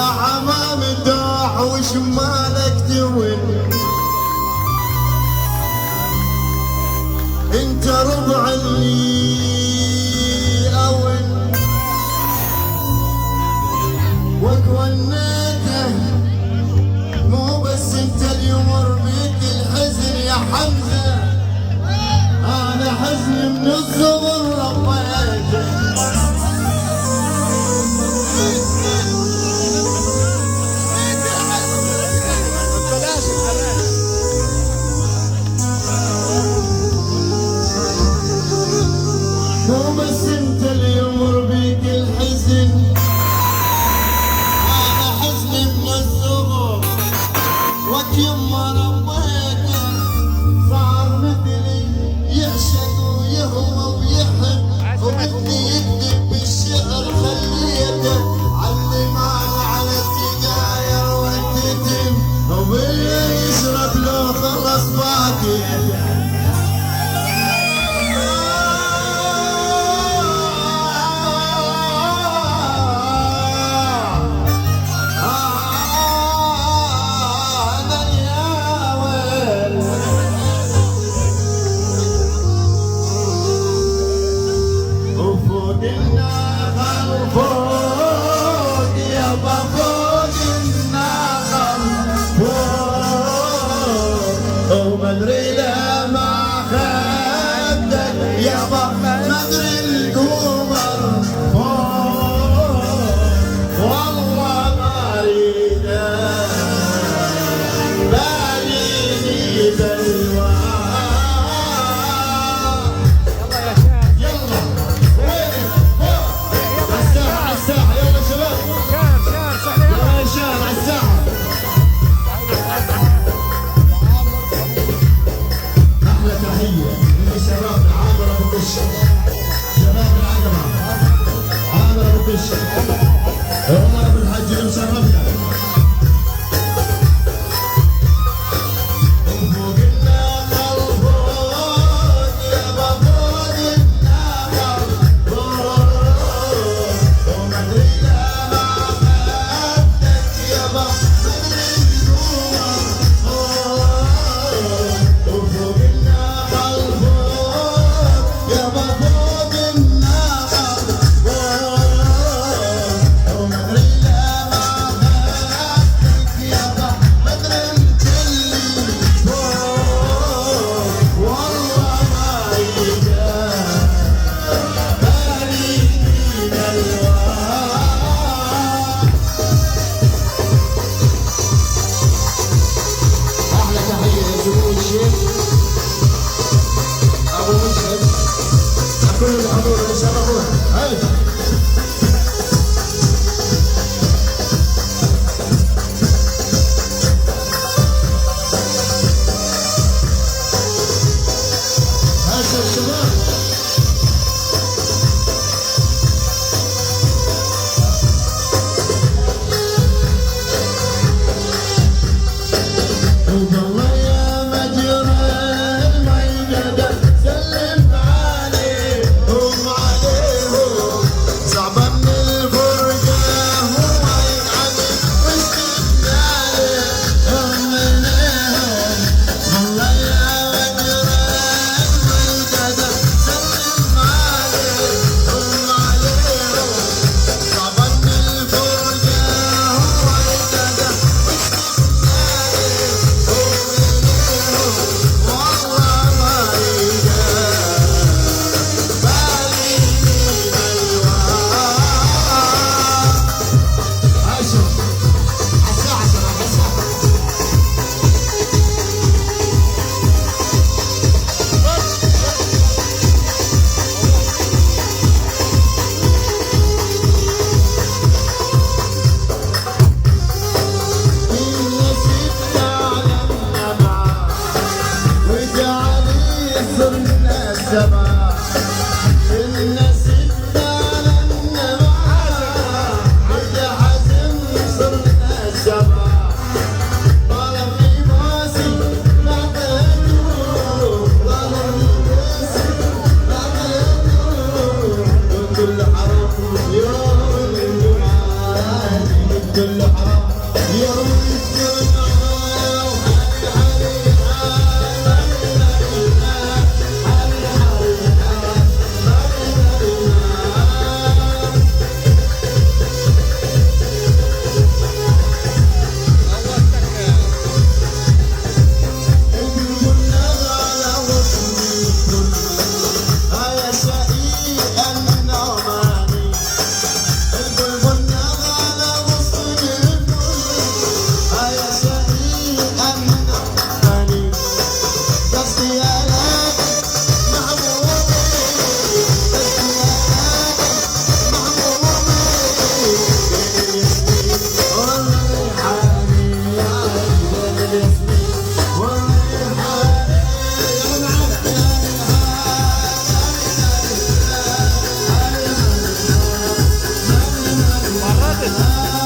حمام الدوح وشمالك تون، انت ربع اللي اون وكونيته، مو بس انت اليمر بيك الحزن يا حمزه، انا حزن من الصغر ربيته. مو بس انت اللي يمر بيك الحزن، انا حزن من الصغر وكيما ربيته، صار مثلي يعشق ويهوى ويحب، وبدي يكتب بالشعر خليته، علمان على السقاير والتتم، وباللي يشرب لو خلص فاتح. ومدري لا ما خدك يابا، مدري القمر والله ما اريده، باليني بلوى. يلا وين فوق عالساحة عالساحة، يلا شباب يلا يا شباب عالساحة. شباب عامر ابو كش، شباب العقبه عامر ابو كش، عمر بن الحج مشرفنا. وفوق النخل فوق يابا، فوق النخل فوق، ومدري لا ما خدك يابا، مدري القمر فوق، وفوق النخل يابا، فوق النخل فوق، ومدري كله حرام يا ولد كله مرات